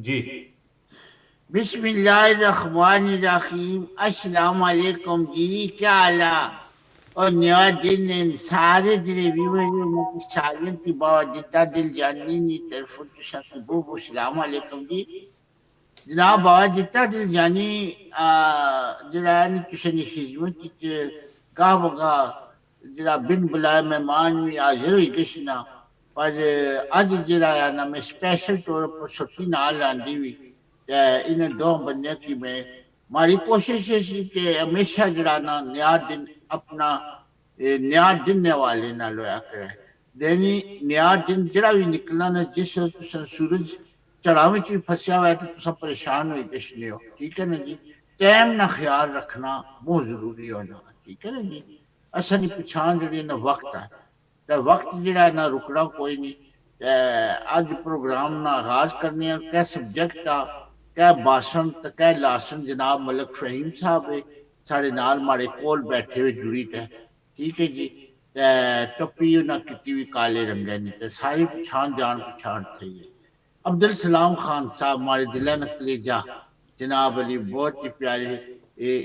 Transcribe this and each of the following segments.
جی بسم اللہ الرحمن الرحیم. السلام علیکم جی، کیا حال ہے؟ اور نیا دن سارے جڑے ویور سارے کی باوجہ دل جانی نی طرف بو السلام علیکم جی. جناب باوجہ دل جانی جڑا ہے کسی نے خدمت گاہ بگاہ جڑا بن بلائے مہمان بھی حاضر ہوئی کشنا، پر اج جڑا ہے نا میں اسپیشل طور پر چھٹی نال آندی ہوئی ان دو بندے کی میں ہماری کوشش ہے کہ ہمیشہ جڑا نا نیا دن اپنا نیا دن والے نال ہویا کرے. دینی نیا دن جڑا بھی نکلنا نا، جس سورج چڑھا وچ بھی پھسیا ہوا ہے تو تسا پریشان ہوئی کشنے ہو. ٹھیک ہے نا جی. ٹائم نہ خیال رکھنا بہت ضروری ہونا. ٹھیک ہے نا جی. اصل پچھان جڑی نا وقت ہے، تے وقت جڑا ہے نا رکنا کوئی نہیں. اج پروگرام نا آغاز کرنے ہیں. کیا سبجیکٹ آ، کیا باشن تے کیا لاسن جناب ملک فہیم صاحب سارے نال ماڑے کول بیٹھے ہوئے جڑی تے. ٹھیک ہے جی. ٹوپی انہاں کیتی ہوئی کالے رنگے نے تے ساری پچھان جان پچھان تھی ہے. عبد السلام خان صاحب ہمارے دل نکلیجا جناب علی بہت ہی پیارے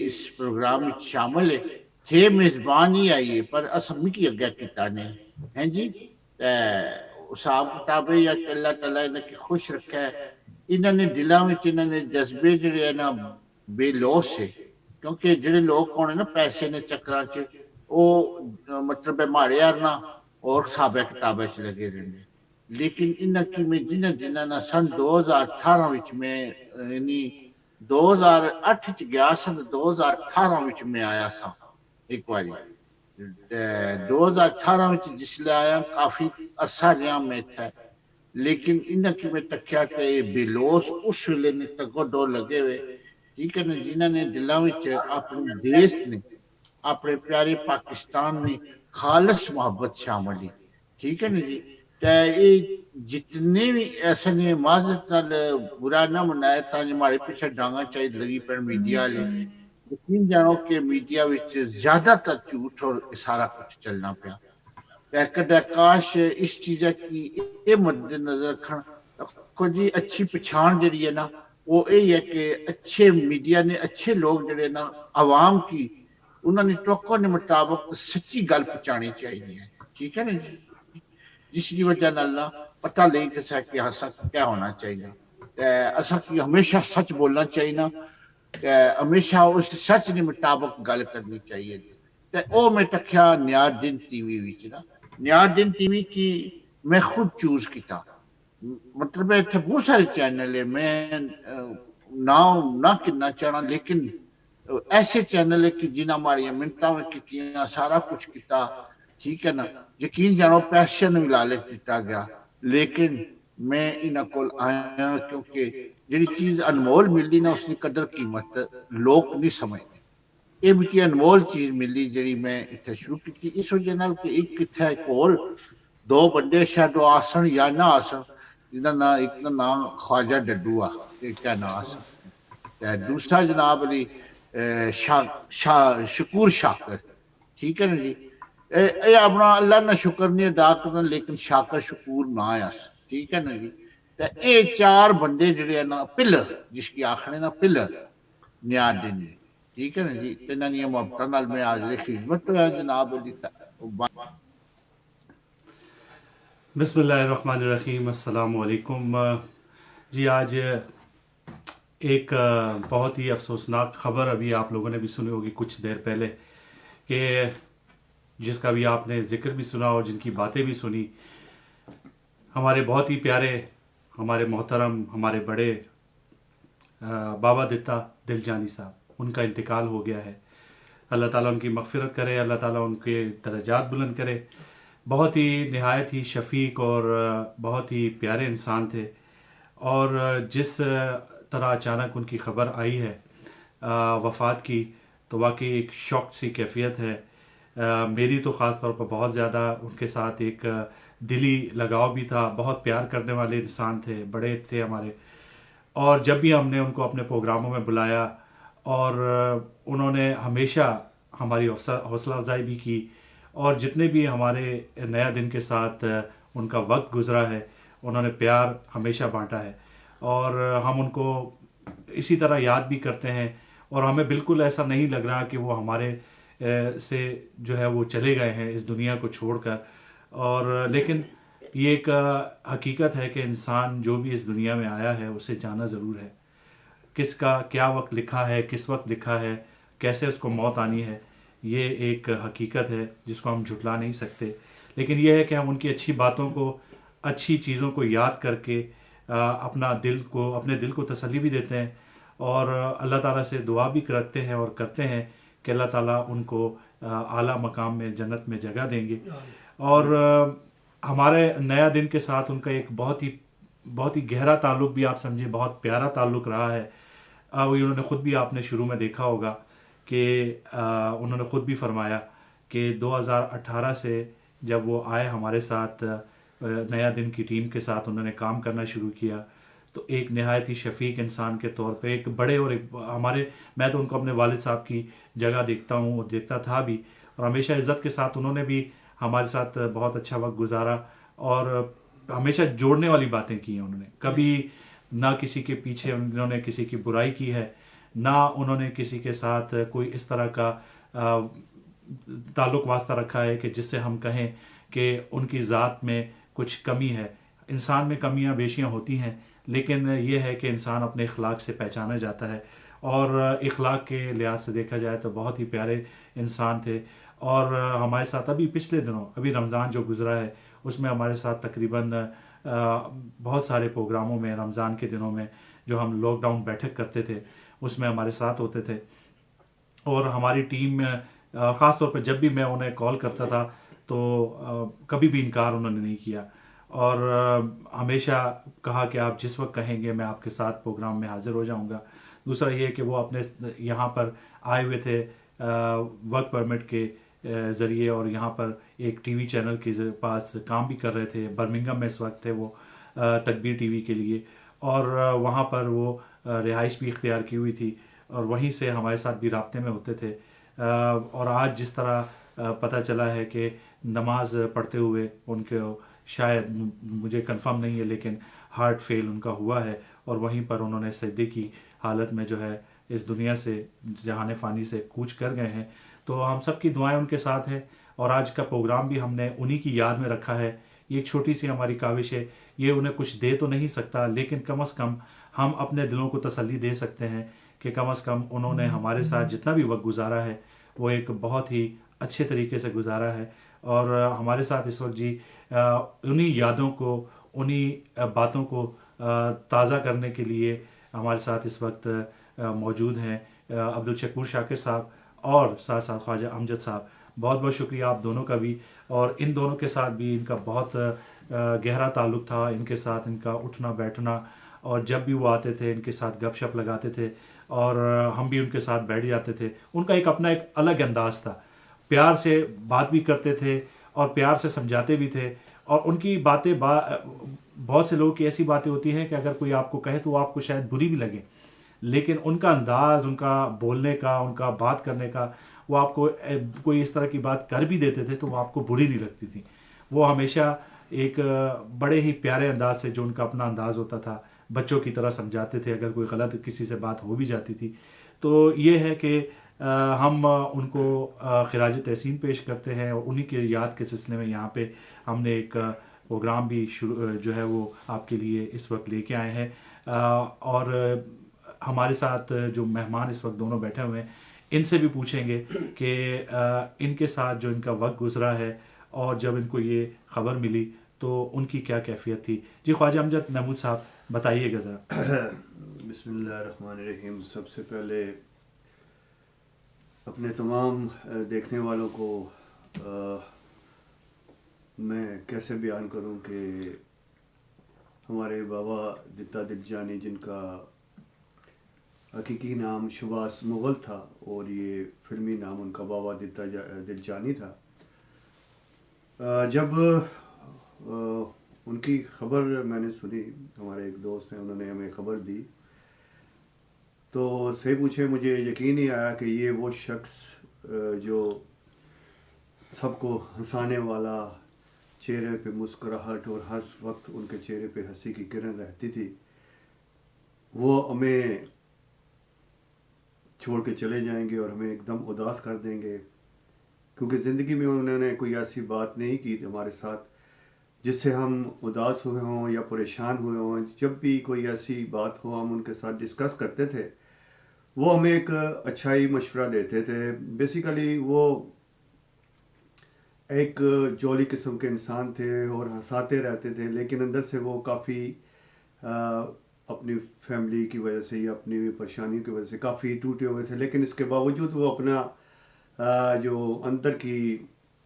اس پروگرام میں شامل ہے. چھ میزبان ہی آئیے پر اسمی کی اگیا کیتا نے ہیں جی. حساب کتاب ہے یا کہ اللہ تعالیٰ انہیں کی خوش رکھا ہے. انہوں نے دلوں میں انہوں نے جذبے جڑے ہیں نا بے لوس سے، کیونکہ جڑے لوگ ہونے نا پیسے نے چکراں چ وہ مطلب ماڑے یار نا اور حساب کتابیں چ لگے رہنے. لیکن انہاں کی میں جنہ جنہ نا سن 2018 وچ میں یعنی 2008 چ گیا سا، 2018 وچ میں آیا سا ایک باری. 2018 وچ جس لے آیا کافی عرصہ رہا میں تھا، لیکن انہاں کی میں تکیا کہ بلوس اس ویلے نے تگو دو لگے ہوئے. ٹھیک ہے نا. جنہاں نے دلاں وچ اپنے دیش نے اپنے پیارے پاکستان نے خالص محبت شامل ہے. ٹھیک ہے نا جی. یہ جتنے بھی ایسے نے معذرت نال برا نہ منایا تا ہمارے پیچھے ڈانگا چاہیے لگی پر میڈیا والے. یقین جانو کہ میڈیا وچ زیادہ تر جھوٹ اور سارا کچھ چلنا پیا. کدے کاش اس چیز کی یہ مد نظر رکھن کو جی اچھی پچھان جڑی ہے نا وہ یہی ہے کہ اچھے میڈیا نے اچھے لوگ جڑے نا عوام کی انہوں نے ٹوکوں کے مطابق سچی گل پہنچانی چاہیے. ٹھیک ہے نا جی. جس کی وجہ نال پتہ لے کہ کیا ہونا چاہیے. اسا کی ہمیشہ سچ بولنا چاہیے نا، ہمیشہ اس سچ کے مطابق گل کرنی چاہیے. تے او میں تکیا نیا دن ٹی وی وچ نا، نیا دن ٹی وی کی میں خود چوز کیتا. مطلب اتنے بہت سارے چینل ہے، میں نام نہ کرنا چاہنا، لیکن ایسے چینل ہے کہ جنہاں ہماری منتاں کی سارا کچھ کیتا. ٹھیک ہے نا. یقین جانو پیسے نو لالچ دیتا گیا، لیکن میں انہاں کول آیا کیونکہ جڑی چیز انمول ملتی نا اس کی قدر قیمت لوگ نہیں سمجھتے. یہ مجھے انمول چیز ملی جڑی میں اتنے شروع کی اس وجہ نال کہ ایک اتنا ایک اور دو بندے شاید وہ آسن یا نہ آسن جنہاں نا ایک نا نام خواجہ ڈڈو آ کیا نا آسن، دوسرا جناب علی شکور شاکر. ٹھیک ہے نا جی. اے اپنا اللہ نہ شکر نہیں ادا کرنا لیکن شاکر شکور نہ آیا. ٹھیک ہے نا جی. اے چار بندے جڑے ہیں نا پلر جس کی آخنے نا پلر نیا دن نے. ٹھیک ہے نا جی. انہاں دی محبت نال میں حاضر خدمت ہوا جناب علی. بسم اللہ الرحمن الرحیم. السلام علیکم جی. آج ایک بہت ہی افسوسناک خبر ابھی آپ لوگوں نے بھی سنی ہوگی کچھ دیر پہلے، کہ جس کا بھی آپ نے ذکر بھی سنا اور جن کی باتیں بھی سنی. ہمارے بہت ہی پیارے، ہمارے محترم، ہمارے بڑے بابا دتا دل جانی صاحب، ان کا انتقال ہو گیا ہے. اللہ تعالیٰ ان کی مغفرت کرے، اللہ تعالیٰ ان کے درجات بلند کرے. بہت ہی نہایت ہی شفیق اور بہت ہی پیارے انسان تھے، اور جس طرح اچانک ان کی خبر آئی ہے وفات کی تو واقعی ایک شوق سی کیفیت ہے. میری تو خاص طور پر بہت زیادہ ان کے ساتھ ایک دلی لگاؤ بھی تھا. بہت پیار کرنے والے انسان تھے، بڑے تھے ہمارے. اور جب بھی ہم نے ان کو اپنے پروگراموں میں بلایا اور انہوں نے ہمیشہ ہماری حوصلہ افزائی بھی کی، اور جتنے بھی ہمارے نیا دن کے ساتھ ان کا وقت گزرا ہے انہوں نے پیار ہمیشہ بانٹا ہے. اور ہم ان کو اسی طرح یاد بھی کرتے ہیں، اور ہمیں بالکل ایسا نہیں لگ رہا کہ وہ ہمارے سے جو ہے وہ چلے گئے ہیں اس دنیا کو چھوڑ کر. اور لیکن یہ ایک حقیقت ہے کہ انسان جو بھی اس دنیا میں آیا ہے اسے جانا ضرور ہے. کس کا کیا وقت لکھا ہے، کس وقت لکھا ہے، کیسے اس کو موت آنی ہے، یہ ایک حقیقت ہے جس کو ہم جھٹلا نہیں سکتے. لیکن یہ ہے کہ ہم ان کی اچھی باتوں کو، اچھی چیزوں کو یاد کر کے اپنے دل کو تسلی بھی دیتے ہیں، اور اللہ تعالیٰ سے دعا بھی رکھتے ہیں اور کرتے ہیں کہ اللہ تعالیٰ ان کو اعلیٰ مقام میں جنت میں جگہ دیں گے. اور ہمارے نیا دن کے ساتھ ان کا ایک بہت ہی گہرا تعلق بھی آپ سمجھیں، بہت پیارا تعلق رہا ہے. انہوں نے خود بھی، آپ نے شروع میں دیکھا ہوگا کہ انہوں نے خود بھی فرمایا کہ 2018 سے جب وہ آئے ہمارے ساتھ، نیا دن کی ٹیم کے ساتھ انہوں نے کام کرنا شروع کیا، تو ایک نہایت ہی شفیق انسان کے طور پہ، ایک بڑے اور ایک میں تو ان کو اپنے والد صاحب کی جگہ دیکھتا ہوں اور دیکھتا تھا بھی، اور ہمیشہ عزت کے ساتھ انہوں نے بھی ہمارے ساتھ بہت اچھا وقت گزارا، اور ہمیشہ جوڑنے والی باتیں کی ہیں انہوں نے. کبھی نہ کسی کے پیچھے انہوں نے کسی کی برائی کی ہے، نہ انہوں نے کسی کے ساتھ کوئی اس طرح کا تعلق واسطہ رکھا ہے کہ جس سے ہم کہیں کہ ان کی ذات میں کچھ کمی ہے. انسان میں کمیاں بیشیاں ہوتی ہیں، لیکن یہ ہے کہ انسان اپنے اخلاق سے پہچانا جاتا ہے، اور اخلاق کے لحاظ سے دیکھا جائے تو بہت ہی پیارے انسان تھے. اور ہمارے ساتھ ابھی پچھلے دنوں، ابھی رمضان جو گزرا ہے اس میں ہمارے ساتھ تقریباً بہت سارے پروگراموں میں، رمضان کے دنوں میں جو ہم لاک ڈاؤن بیٹھک کرتے تھے اس میں ہمارے ساتھ ہوتے تھے. اور ہماری ٹیم میں خاص طور پہ جب بھی میں انہیں کال کرتا تھا تو کبھی بھی انکار انہوں نے نہیں کیا، اور ہمیشہ کہا کہ آپ جس وقت کہیں گے میں آپ کے ساتھ پروگرام میں حاضر ہو جاؤں گا. دوسرا یہ کہ وہ اپنے یہاں پر آئے ہوئے تھے ورک پرمٹ کے ذریعے، اور یہاں پر ایک ٹی وی چینل کے پاس کام بھی کر رہے تھے. برمنگم میں اس وقت تھے وہ تکبیر ٹی وی کے لیے، اور وہاں پر وہ رہائش بھی اختیار کی ہوئی تھی، اور وہیں سے ہمارے ساتھ بھی رابطے میں ہوتے تھے. اور آج جس طرح پتہ چلا ہے کہ نماز پڑھتے ہوئے ان کو شاید، مجھے کنفرم نہیں ہے لیکن ہارٹ فیل ان کا ہوا ہے، اور وہیں پر انہوں نے سجدے کی حالت میں جو ہے اس دنیا سے، جہان فانی سے کوچ کر گئے ہیں. تو ہم سب کی دعائیں ان کے ساتھ ہیں، اور آج کا پروگرام بھی ہم نے انہی کی یاد میں رکھا ہے. یہ ایک چھوٹی سی ہماری کاوش ہے، یہ انہیں کچھ دے تو نہیں سکتا، لیکن کم از کم ہم اپنے دلوں کو تسلی دے سکتے ہیں کہ کم از کم انہوں نے ہمارے ساتھ جتنا بھی وقت گزارا ہے وہ ایک بہت ہی اچھے طریقے سے گزارا ہے. اور ہمارے ساتھ اس وقت جی انہی یادوں کو، انہی باتوں کو تازہ کرنے کے لیے ہمارے ساتھ اس وقت موجود ہیں عبدالشکور شاکر صاحب اور ساتھ ساتھ خواجہ امجد صاحب. بہت بہت شکریہ آپ دونوں کا بھی، اور ان دونوں کے ساتھ بھی ان کا بہت گہرا تعلق تھا. ان کے ساتھ ان کا اٹھنا بیٹھنا، اور جب بھی وہ آتے تھے ان کے ساتھ گپ شپ لگاتے تھے، اور ہم بھی ان کے ساتھ بیٹھ جاتے تھے. ان کا ایک اپنا ایک الگ انداز تھا، پیار سے بات بھی کرتے تھے اور پیار سے سمجھاتے بھی تھے. اور ان کی باتیں بہت سے لوگوں کی ایسی باتیں ہوتی ہیں کہ اگر کوئی آپ کو کہے تو وہ آپ کو شاید بری بھی لگے، لیکن ان کا انداز، ان کا بولنے کا، ان کا بات کرنے کا، وہ آپ کو کوئی اس طرح کی بات کر بھی دیتے تھے تو وہ آپ کو بری نہیں لگتی تھی. وہ ہمیشہ ایک بڑے ہی پیارے انداز سے، جو ان کا اپنا انداز ہوتا تھا، بچوں کی طرح سمجھاتے تھے. اگر کوئی غلط کسی سے بات ہو بھی جاتی تھی تو یہ ہے کہ ہم ان کو خراج تحسین پیش کرتے ہیں، اور انہی کے یاد کے سلسلے میں یہاں پہ ہم نے ایک پروگرام بھی جو ہے وہ آپ کے لیے اس وقت لے کے آئے ہیں. اور ہمارے ساتھ جو مہمان اس وقت دونوں بیٹھے ہوئے ہیں ان سے بھی پوچھیں گے کہ ان کے ساتھ جو ان کا وقت گزرا ہے اور جب ان کو یہ خبر ملی تو ان کی کیا کیفیت تھی. جی خواجہ امجد محمود صاحب بتائیے گا ذرا. بسم اللہ الرحمن الرحیم. سب سے پہلے اپنے تمام دیکھنے والوں کو میں کیسے بیان کروں کہ ہمارے بابا دتا دل جانی، جن کا حقیقی نام شباس مغل تھا اور یہ فلمی نام ان کا بابا دتا دل جانی تھا، جب ان کی خبر میں نے سنی، ہمارے ایک دوست ہیں انہوں نے ہمیں خبر دی، تو سے پوچھے مجھے یقین نہیں آیا کہ یہ وہ شخص جو سب کو ہنسانے والا، چہرے پہ مسکراہٹ اور ہر وقت ان کے چہرے پہ ہنسی کی کرن رہتی تھی، وہ ہمیں چھوڑ کے چلے جائیں گے اور ہمیں ایک دم اداس کر دیں گے، کیونکہ زندگی میں انہوں نے کوئی ایسی بات نہیں کی تھی ہمارے ساتھ جس سے ہم اداس ہوئے ہوں یا پریشان ہوئے ہوں. جب بھی کوئی ایسی بات ہو ہم ان کے ساتھ ڈسکس کرتے تھے، وہ ہمیں ایک اچھا ہی مشورہ دیتے تھے. بیسیکلی وہ ایک جولی قسم کے انسان تھے اور ہنساتے رہتے تھے، لیکن اندر سے وہ کافی اپنی فیملی کی وجہ سے یا اپنی پریشانیوں کی وجہ سے کافی ٹوٹے ہوئے تھے. لیکن اس کے باوجود وہ اپنا جو اندر کی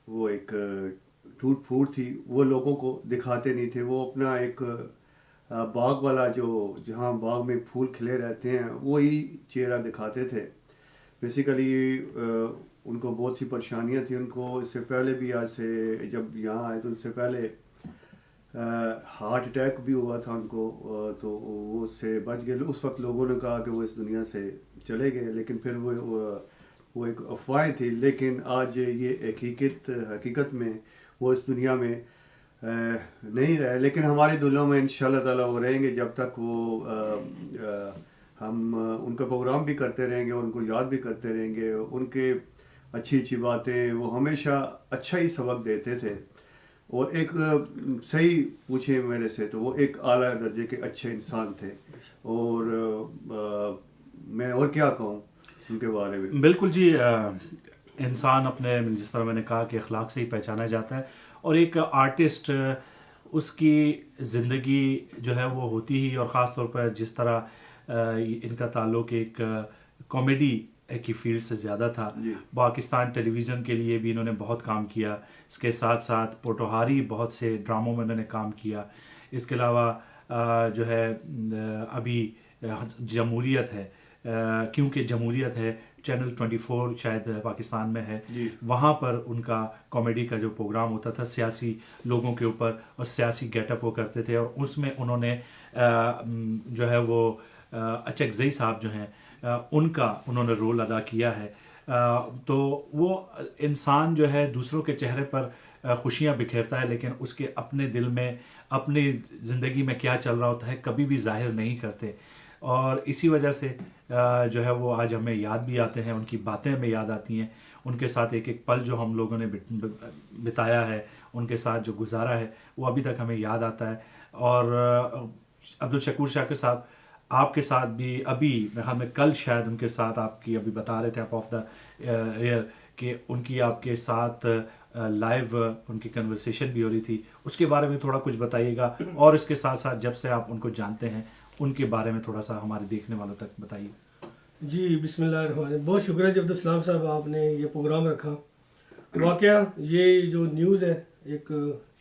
وہ ایک ٹوٹ پھوٹ تھی وہ لوگوں کو دکھاتے نہیں تھے. وہ اپنا ایک باغ والا جو جہاں باغ میں پھول کھلے رہتے ہیں وہی چہرہ دکھاتے تھے. بیسیکلی ان کو بہت سی پریشانیاں تھیں. ان کو اس سے پہلے بھی آج سے جب یہاں آئے تو ان سے پہلے ہارٹ اٹیک بھی ہوا تھا ان کو، تو وہ اس سے بچ گئے. اس وقت لوگوں نے کہا کہ وہ اس دنیا سے چلے گئے، لیکن پھر وہ ایک افواہ تھی. لیکن آج یہ حقیقت میں وہ اس دنیا میں نہیں رہے، لیکن ہمارے دلوں میں انشاءاللہ تعالیٰ وہ رہیں گے جب تک وہ ہم ان کا پروگرام بھی کرتے رہیں گے، ان کو یاد بھی کرتے رہیں گے. ان کے اچھی اچھی باتیں، وہ ہمیشہ اچھا ہی سبق دیتے تھے. اور ایک صحیح پوچھیں میرے سے تو وہ ایک اعلیٰ درجے کے اچھے انسان تھے. اور میں اور کیا کہوں ان کے بارے میں. بالکل جی، انسان اپنے جس طرح میں نے کہا کہ اخلاق سے ہی پہچانا جاتا ہے، اور ایک آرٹسٹ اس کی زندگی جو ہے وہ ہوتی ہی، اور خاص طور پر جس طرح ان کا تعلق ایک کامیڈی کی فیلڈ سے زیادہ تھا. پاکستان ٹیلی ویژن کے لیے بھی انہوں نے بہت کام کیا، اس کے ساتھ ساتھ پوٹوہاری بہت سے ڈراموں میں انہوں نے کام کیا. اس کے علاوہ جو ہے ابھی جمہوریت ہے، کیونکہ جمہوریت ہے چینل 24 شاید پاکستان میں ہے، وہاں پر ان کا کامیڈی کا جو پروگرام ہوتا تھا سیاسی لوگوں کے اوپر، اور سیاسی گیٹ اپ وہ کرتے تھے. اور اس میں انہوں نے جو ہے وہ اچکزئی صاحب جو ہیں انہوں نے رول ادا کیا ہے. تو وہ انسان جو ہے دوسروں کے چہرے پر خوشیاں بکھیرتا ہے، لیکن اس کے اپنے دل میں اپنی زندگی میں کیا چل رہا ہوتا ہے کبھی بھی ظاہر نہیں کرتے. اور اسی وجہ سے جو ہے وہ آج ہمیں یاد بھی آتے ہیں، ان کی باتیں ہمیں یاد آتی ہیں. ان کے ساتھ ایک ایک پل جو ہم لوگوں نے بتایا ہے، ان کے ساتھ جو گزارا ہے وہ ابھی تک ہمیں یاد آتا ہے. اور عبدالشکور شاکر صاحب آپ کے ساتھ بھی ابھی ہمیں کل شاید ان کے ساتھ آپ کی ابھی بتا رہے تھے آپ آف دا ایئر کہ ان کی آپ کے ساتھ لائیو ان کی کنورسیشن بھی ہو رہی تھی. اس کے بارے میں تھوڑا کچھ بتائیے گا، اور اس کے ساتھ ساتھ جب سے آپ ان کو جانتے ہیں ان کے بارے میں تھوڑا سا ہمارے دیکھنے والوں تک بتائیے. جی بسم اللہ الرحمن الرحیم. بہت شکریہ جی عبدالسلام صاحب، آپ نے یہ پروگرام رکھا. واقعہ یہ جو نیوز ہے ایک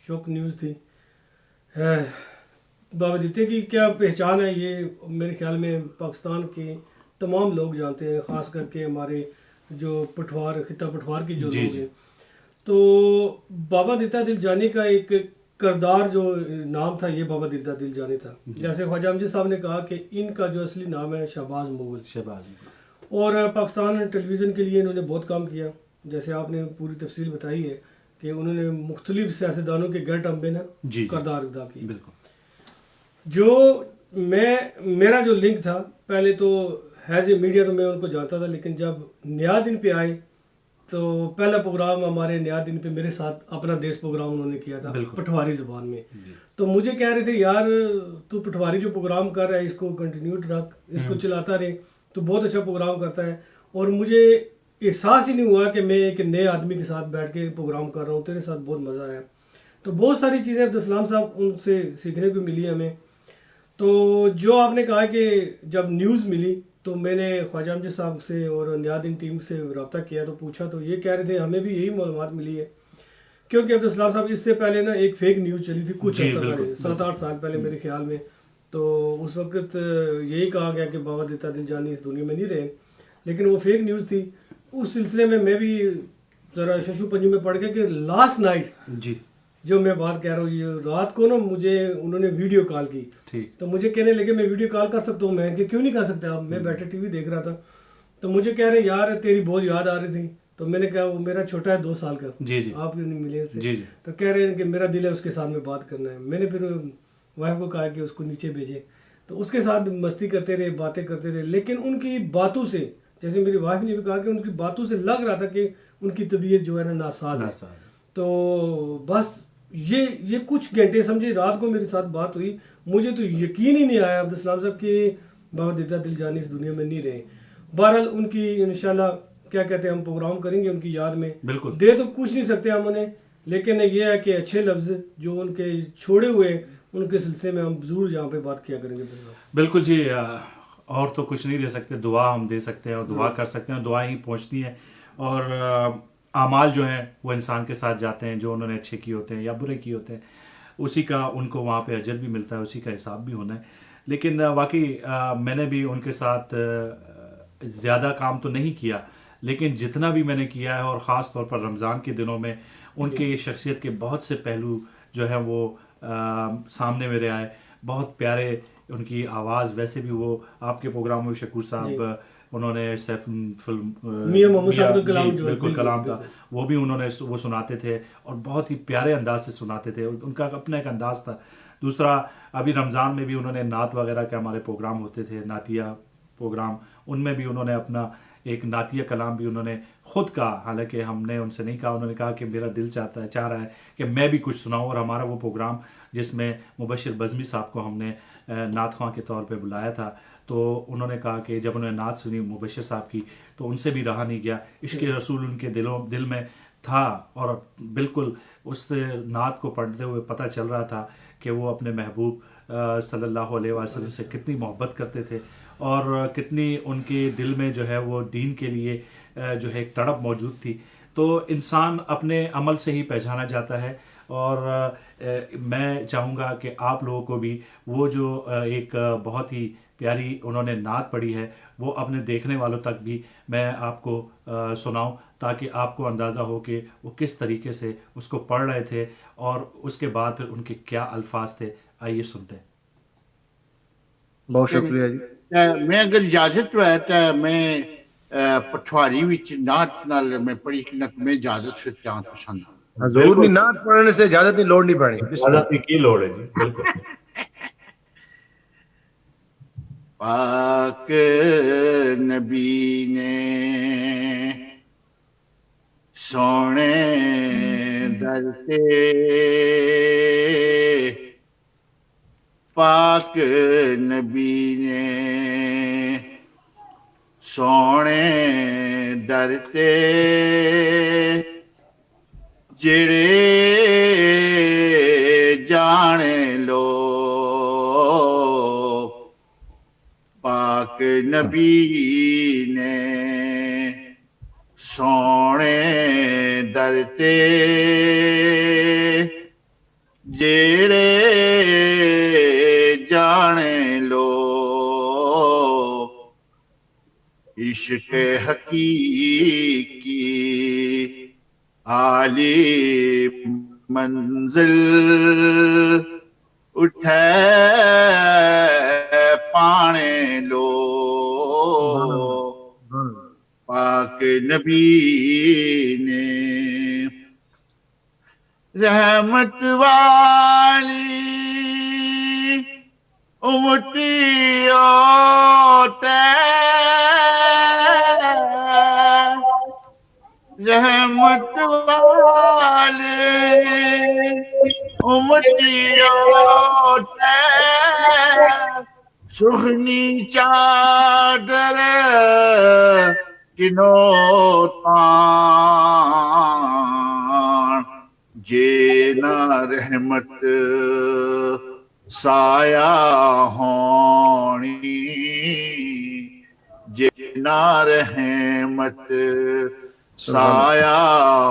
شوک نیوز تھی. بابا دیتے کی کیا پہچان ہے یہ میرے خیال میں پاکستان کے تمام لوگ جانتے ہیں، خاص کر کے ہمارے جو خطہ پٹھوار کے جو لوگ ہیں. تو بابا دیتا دل جانی کا ایک کردار جو نام تھا یہ بابا دیتا دل جانی تھا. جیسے خواجہ امجد صاحب نے کہا کہ ان کا جو اصلی نام ہے شہباز مغل، اور پاکستان ٹیلی ویژن کے لیے انہوں نے بہت کام کیا. جیسے آپ نے پوری تفصیل بتائی ہے کہ انہوں نے مختلف سیاستدانوں کے گیٹ اپ میں کردار ادا کیا. بالکل. جو میرا جو لنک تھا پہلے تو ایز اے میڈیا تو میں ان کو جانتا تھا، لیکن جب نیا دن پہ آئے تو پہلا پروگرام ہمارے نیا دن پہ میرے ساتھ اپنا دیس پروگرام انہوں نے کیا تھا پٹھواری زبان میں. تو مجھے کہہ رہے تھے یار تو پٹھواری جو پروگرام کر رہا ہے اس کو کنٹینیوٹ رکھ، اس کو چلاتا رہے، تو بہت اچھا پروگرام کرتا ہے. اور مجھے احساس ہی نہیں ہوا کہ میں ایک نئے آدمی کے ساتھ بیٹھ کے پروگرام کر رہا ہوں. تیرے ساتھ بہت مزہ آیا. تو بہت ساری چیزیں عبدالسلام صاحب ان سے سیکھنے کو ملی ہمیں. تو جو آپ نے کہا کہ جب نیوز ملی تو میں نے خواجہ امجد صاحب سے اور نیا دن ٹیم سے رابطہ کیا تو پوچھا، تو یہ کہہ رہے تھے ہمیں بھی یہی معلومات ملی ہے. کیونکہ عبدالسلام صاحب اس سے پہلے نا ایک فیک نیوز چلی تھی کچھ عرصہ پہلے، 7-8 سال پہلے میرے خیال میں. تو اس وقت یہی کہا گیا کہ بابا دیتا دل جانی اس دنیا میں نہیں رہے، لیکن وہ فیک نیوز تھی. اس سلسلے میں بھی ذرا ششو پنجو میں پڑھ گیا کہ لاسٹ نائٹ جو میں بات کہہ رہا ہوں، یہ رات کو نا مجھے انہوں نے ویڈیو کال کی. تو مجھے کہنے لگے میں ویڈیو کال کر سکتا ہوں. میں کہ کیوں نہیں کر سکتا، میں بیٹھے ٹی وی دیکھ رہا تھا. تو مجھے کہہ رہے یار تیری بہت یاد آ رہی تھی. تو میں نے کہا وہ میرا چھوٹا ہے 2 سال کا، آپ نہیں ملے اس سے. تو کہہ رہے ہیں کہ میرا دل ہے اس کے ساتھ میں بات کرنا ہے. میں نے پھر وائف کو کہا کہ اس کو نیچے بھیجے. تو اس کے ساتھ مستی کرتے رہے، باتیں کرتے رہے، لیکن ان کی باتوں سے، جیسے میری وائف نے بھی کہا کہ ان کی باتوں سے لگ رہا تھا کہ ان کی طبیعت جو ہے نا ناساز ہے. تو بس یہ کچھ گھنٹے سمجھے رات کو میرے ساتھ بات ہوئی، مجھے تو یقین ہی نہیں آیا عبدالسلام صاحب کہ بابا دیدہ دل جانی اس دنیا میں نہیں رہے. بہرحال ان کی انشاءاللہ کیا کہتے ہیں ہم پروگرام کریں گے ان کی یاد میں. بالکل دے تو کچھ نہیں سکتے ہم انہیں، لیکن یہ ہے کہ اچھے لفظ جو ان کے چھوڑے ہوئے ان کے سلسلے میں ہم ضرور یہاں پہ بات کیا کریں گے. بالکل جی، اور تو کچھ نہیں دے سکتے، دعا ہم دے سکتے ہیں اور دعا کر سکتے ہیں، دعائیں ہی پہنچتی ہیں. اور اعمال جو ہیں وہ انسان کے ساتھ جاتے ہیں، جو انہوں نے اچھے کیے ہوتے ہیں یا برے کیے ہوتے ہیں، اسی کا ان کو وہاں پہ اجر بھی ملتا ہے، اسی کا حساب بھی ہونا ہے. لیکن واقعی میں نے بھی ان کے ساتھ زیادہ کام تو نہیں کیا، لیکن جتنا بھی میں نے کیا ہے، اور خاص طور پر رمضان کے دنوں میں ان کی شخصیت کے بہت سے پہلو جو ہیں وہ سامنے میرے آئے. بہت پیارے ان کی آواز، ویسے بھی وہ آپ کے پروگرام میں شکور صاحب انہوں نے سیف فلم میاں محمد صاحب کا کلام جو ہے بالکل کلام تھا، وہ بھی انہوں نے وہ سناتے تھے اور بہت ہی پیارے انداز سے سناتے تھے، ان کا اپنا ایک انداز تھا. دوسرا ابھی رمضان میں بھی انہوں نے نعت وغیرہ کے ہمارے پروگرام ہوتے تھے، نعتیہ پروگرام، ان میں بھی انہوں نے اپنا ایک نعتیہ کلام بھی انہوں نے خود کہا، حالانکہ ہم نے ان سے نہیں کہا، انہوں نے کہا کہ میرا دل چاہ رہا ہے کہ میں بھی کچھ سناؤں. اور ہمارا وہ پروگرام جس میں مبشر بزمی صاحب کو ہم نے نعت خواں کے طور پہ بلایا تھا، تو انہوں نے کہا کہ جب انہوں نے نعت سنی مبشر صاحب کی تو ان سے بھی رہا نہیں گیا، عشق رسول ان کے دل میں تھا. اور بالکل اس نعت کو پڑھتے ہوئے پتہ چل رہا تھا کہ وہ اپنے محبوب صلی اللہ علیہ وسلم سے کتنی محبت کرتے تھے، اور کتنی ان کے دل میں جو ہے وہ دین کے لیے جو ہے ایک تڑپ موجود تھی. تو انسان اپنے عمل سے ہی پہچانا جاتا ہے. اور میں چاہوں گا کہ آپ لوگوں کو بھی وہ جو ایک بہت ہی پیاری انہوں نے نعت پڑھی ہے وہ اپنے دیکھنے والوں تک بھی میں آپ کو سناؤں، تاکہ آپ کو اندازہ ہو کہ وہ کس طریقے سے اس کو پڑھ رہے تھے اور اس کے بعد پھر ان کے کیا الفاظ تھے. آئیے سنتے ہیں. بہت شکریہ جی. میں اگر اجازت ہے تو میں پٹھواری وچ نعت نال میں پڑھی میں اجازت سے جان پسند. حضور نے نعت پڑھنے سے اجازت کی لوڑ نہیں پڑی. اجازت کی لوڑ ہے جی، بالکل. پاک نبی نے سونے در تے، پاک نبی نے سونے در تے، جڑے جانے لو پاک نبی نے سونے در تے، جڑے جانے لو عشق حقیقی عالی منزل اٹھے پانے لو پاک نبی نے رحمت والی امتی ہوتے، رحمت والی امتی ہوتے، سخنی چادر کنو تان، جے نہ رحمت سایہ ہونی، جے نہ رحمت سایہ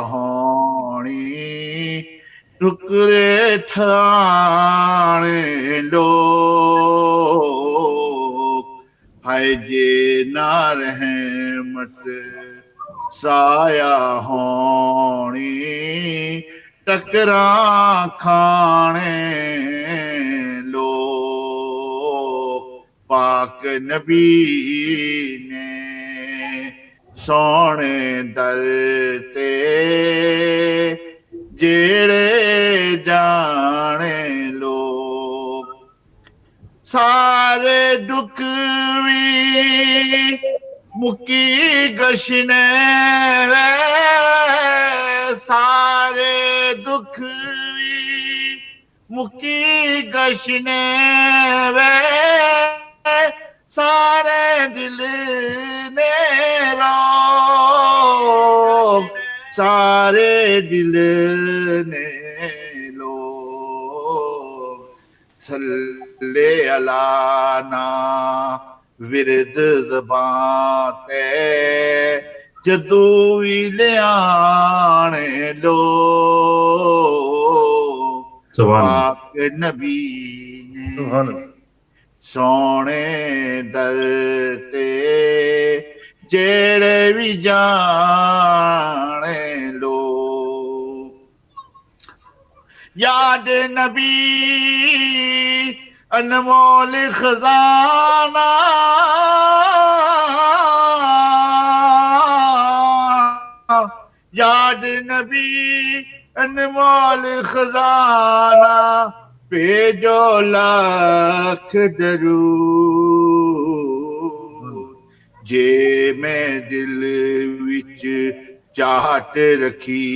ہونی، ٹکرے ٹھانے لو ہائے جے نہ رحمت سایہ ہونی، ٹکراں کھانے لو پاک نبی نے سونے در تے، جڑے جانے لو. سارے دکھ وی مکی گشنے وے سارے دکھ وی مکی گشنے وے سارے دل نے رو سارے دل نے لوگ صلی علانا ورد زبان تے جدو ہی لیانے لوگ سبحان اللہ پاک نبی سبحان نے اللہ سونے در تے جیڑے بھی جانے لوگ یاد نبی انمول خزانہ یاد نبی انمول خزانہ بھیجو لاکھ درود جے میں دل وچ چاہت رکھی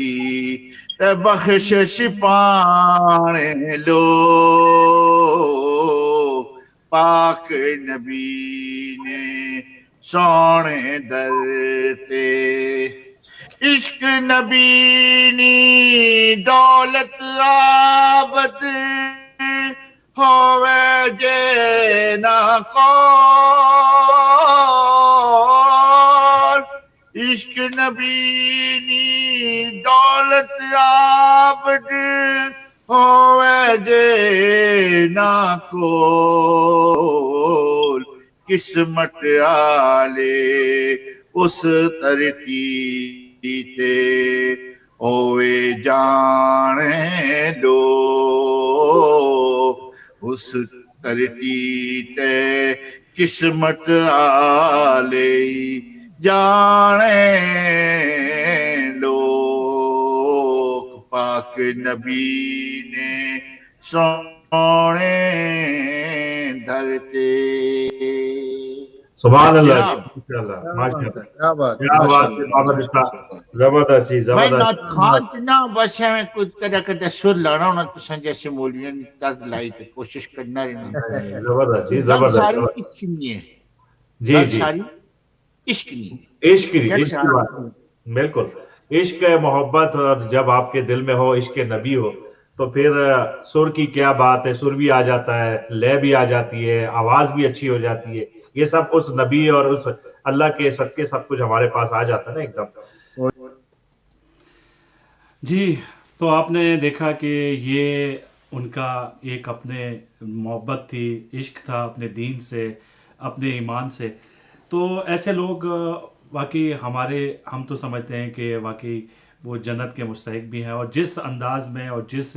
تے بخشش پانے لو پاک نبی نے سونے در تے عشق نبی نی دولت آبد ہووے جے نہ کول عشق نبی نی دولت آبد ہووے جے نہ کول قسمت آلے اس ترٹی تے ہووے جانے دو اس ترٹی تے قسمت آلے جانے لوگ پاک نبی نے سونے دھرتے سبحان اللہ جناب ماشاء اللہ کیا بات کیا بات ہے محمد اسحاق زبردست جی میں زبردست نات خان چنا بس میں کچھ کدا کدا سر لانا ہونا تو جیسے مولویوں نے طرز لائی تو کوشش کرنا رہنا زبردست جی گل زبردست ساری عشق نہیں ہے جی گل جی ساری عشق نہیں ہے عشق کی گل عشق کی بات بالکل عشق محبت اور جب آپ کے دل میں ہو عشق نبی ہو تو پھر سر کی کیا بات ہے سر بھی آ جاتا ہے لے بھی آ جاتی ہے آواز بھی اچھی ہو جاتی ہے یہ سب اس نبی اور اس اللہ کے صدقے سب کچھ ہمارے پاس آ جاتا ہے نا ایک دم جی تو آپ نے دیکھا کہ یہ ان کا ایک اپنے محبت تھی عشق تھا اپنے دین سے اپنے ایمان سے تو ایسے لوگ واقعی ہم تو سمجھتے ہیں کہ واقعی وہ جنت کے مستحق بھی ہیں اور جس انداز میں اور جس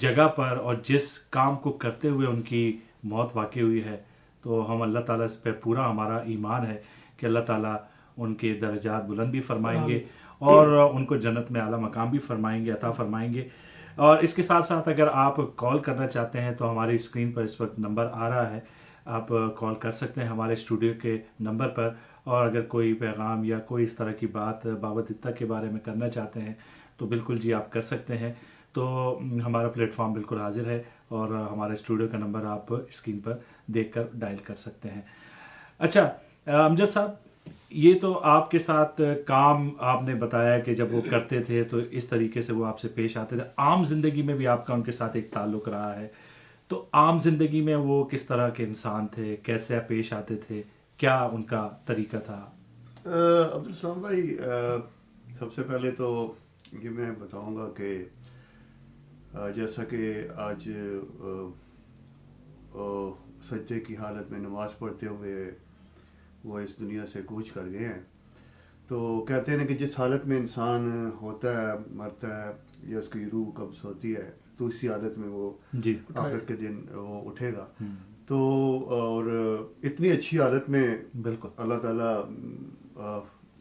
جگہ پر اور جس کام کو کرتے ہوئے ان کی موت واقع ہوئی ہے تو ہم اللہ تعالیٰ پہ پورا ہمارا ایمان ہے کہ اللہ تعالیٰ ان کے درجات بلند بھی فرمائیں گے اور ان کو جنت میں اعلیٰ مقام بھی فرمائیں گے عطا فرمائیں گے اور اس کے ساتھ ساتھ اگر آپ کال کرنا چاہتے ہیں تو ہماری اسکرین پر اس وقت نمبر آ رہا ہے آپ کال کر سکتے ہیں ہمارے اسٹوڈیو کے نمبر پر اور اگر کوئی پیغام یا کوئی اس طرح کی بات بابت عطا کے بارے میں کرنا چاہتے ہیں تو بالکل جی آپ کر سکتے ہیں تو ہمارا پلیٹ فارم بالکل حاضر ہے اور ہمارے اسٹوڈیو کا نمبر آپ اسکرین پر دیکھ کر ڈائل کر سکتے ہیں اچھا امجد صاحب یہ تو آپ کے ساتھ کام آپ نے بتایا کہ جب وہ کرتے تھے تو اس طریقے سے وہ آپ سے پیش آتے تھے عام زندگی میں بھی آپ کا ان کے ساتھ ایک تعلق رہا ہے تو عام زندگی میں وہ کس طرح کے انسان تھے کیسے پیش آتے تھے کیا ان کا طریقہ تھا عبدالسلام بھائی سب سے پہلے تو یہ میں بتاؤں گا کہ جیسا کہ آج سجدے کی حالت میں نماز پڑھتے ہوئے وہ اس دنیا سے کوچ کر گئے ہیں تو کہتے ہیں کہ جس حالت میں انسان ہوتا ہے مرتا ہے یا اس کی روح قبض ہوتی ہے تو اسی حالت میں وہ جی آخرت کے دن وہ اٹھے گا تو اور اتنی اچھی حالت میں بالکل اللہ تعالیٰ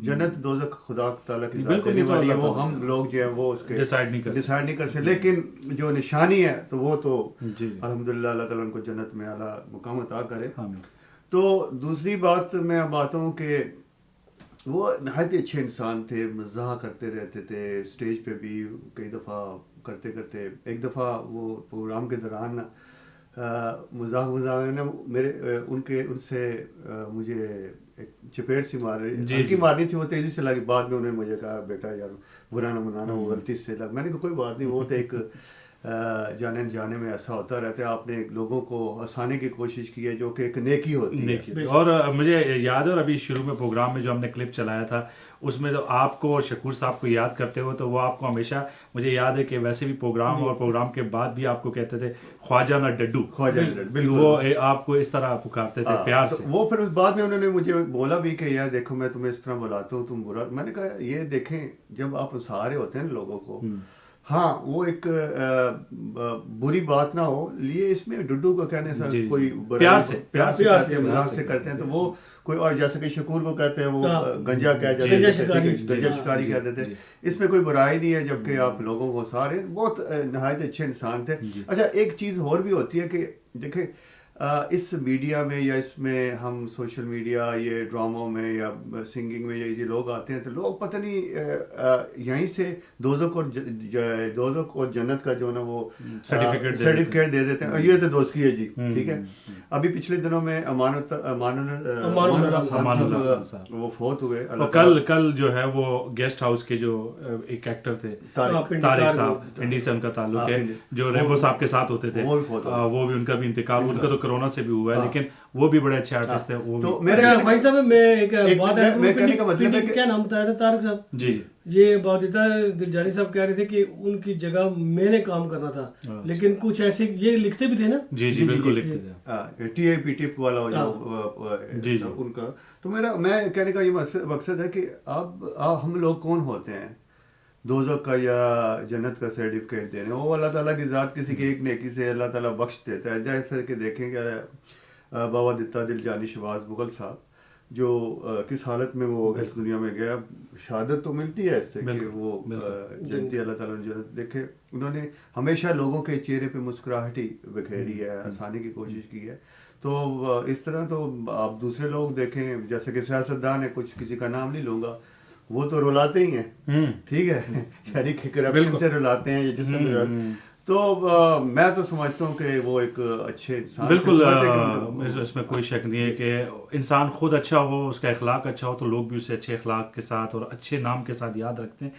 جنت دوزخ خدا تعالیٰ کی ذات بالکل، دینے یہ تو والی ہے، اللہ وہ تعالیٰ ہم لوگ جو ہیں وہ اس کے ڈیسائیڈ نہیں کر ڈیسائیڈ نہیں کر سکتے، لیکن جو نشانی ہے تو وہ تو جی الحمدللہ اللہ تعالیٰ ان کو جنت میں اعلیٰ مقام عطا کرے۔ آمین۔ تو دوسری بات میں اب آتا ہوں کہ وہ نہایت ہی اچھے انسان تھے، مزاح کرتے رہتے تھے، اسٹیج پہ بھی کئی دفعہ کرتے کرتے، ایک دفعہ وہ پروگرام کے دوران مزاح نے میرے ان سے مجھے ایک چپیٹ سی ہلکی مارنی تھی، وہ تیزی سے لگی، بعد میں انہوں نے مجھے کہا بیٹا یار برا نہ منانا، وہ غلطی سے لگ، میں نے کہا کوئی بات نہیں، وہ تو ایک جانے میں ایسا ہوتا رہتا ہے، آپ نے لوگوں کو ہنسانے کی کوشش کی ہے جو کہ ایک نیکی ہوتی ہے۔ اور مجھے یاد ہے، اور ابھی شروع میں پروگرام میں جو ہم نے کلپ چلایا تھا اس میں جو آپ کو اور شکور صاحب کو یاد کرتے ہو، تو وہ آپ کو ہمیشہ مجھے یاد ہے کہ ویسے بھی پروگرام اور پروگرام کے بعد بھی آپ کو کہتے تھے خواجہ نہ ڈڈو، خواجہ بالکل، وہ آپ کو اس طرح پکارتے تھے پیار سے۔ وہ پھر اس بعد میں انہوں نے مجھے بولا بھی کہ یار دیکھو میں تمہیں اس طرح بلاتا ہوں، تم برا، میں نے کہا یہ دیکھیں جب آپ ہنسا رہے ہوتے ہیں لوگوں کو، ہاں وہ ایک بری بات نہ ہو لیے، اس میں ڈڈو کو کہنے سے کوئی پیار سے کرتے ہیں، مذاق سے کرتے ہیں، تو وہ کوئی اور جیسے کہ شکور کو کہتے ہیں وہ گنجا کہہ جاتے ہیں، گنجا شکاری کہہ دیتے ہیں، اس میں کوئی برائی نہیں ہے، جبکہ آپ لوگوں کو سارے بہت نہایت اچھے انسان تھے۔ اچھا ایک چیز اور بھی ہوتی ہے کہ دیکھیں اس میڈیا میں یا اس میں ہم سوشل میڈیا یہ ڈراموں میں یا سنگنگ میں یہ لوگ آتے ہیں تو لوگ پتہ نہیں یہیں سے دوزخ اور جنت کا جو نا وہ سرٹیفکیٹ دے دیتے ہیں، یہ تو دوستی ہے جی، ٹھیک ہے۔ ابھی پچھلے دنوں میں امان اللہ وہ فوت ہوئے، کل جو ہے وہ گیسٹ ہاؤس کے جو ایک ایکٹر تھے طارق صاحب، انڈی سے ان کا تعلق ہے، جو ریمبو صاحب کے ساتھ ہوتے تھے، وہ بھی ان کا بھی انتقال، ان کا تو کرونا سے بھی ہوا ہے، لیکن وہ بھی بڑے اچھے آرٹسٹ ہیں۔ تو بھائی صاحب میں ایک بات ہے، کیا نام بتایا تھا طارق صاحب؟ جی یہ بادیتا دلجانی صاحب کہہ رہے تھے کہ ان کی جگہ میں نے کام کرنا تھا، لیکن کچھ ایسے یہ لکھتے بھی تھے نا، جی جی بالکل لکھتے تھے، ٹی اے پی ٹپ والا جو ان کا۔ تو میں کہنے کا یہ مقصد ہے کہ اب ہم لوگ کون ہوتے ہیں دوزخ کا یا جنت کا سرٹیفکیٹ دینے؟ وہ اللہ تعالیٰ کی ذات کسی کی ایک نیکی سے اللہ تعالیٰ بخش دیتا ہے، جیسے کہ دیکھیں کہ بابا دتا دلجانی شہباز مغل صاحب جو کس حالت میں وہ اس دنیا میں گیا، شہادت تو ملتی ہے اس سے کہ وہ جنتی، اللہ تعالیٰ نے جنت دیکھے، انہوں نے ہمیشہ لوگوں کے چہرے پہ مسکراہٹی بکھیری ہے، ہنسانے کی کوشش کی ہے۔ تو اس طرح تو آپ دوسرے لوگ دیکھیں جیسے کہ سیاستدان ہے، کچھ کسی کا نام نہیں لوں گا، وہ تو رلاتے ہی ہیں، ٹھیک ہے، یعنی کہ کرپشن سے رلاتے ہیں یا جس سے رلاتے، تو میں تو سمجھتا ہوں کہ وہ ایک اچھے انسان، بالکل اس میں کوئی شک نہیں ہے کہ انسان خود اچھا ہو، اس کا اخلاق اچھا ہو تو لوگ بھی اسے اچھے اخلاق کے ساتھ اور اچھے نام کے ساتھ یاد رکھتے ہیں۔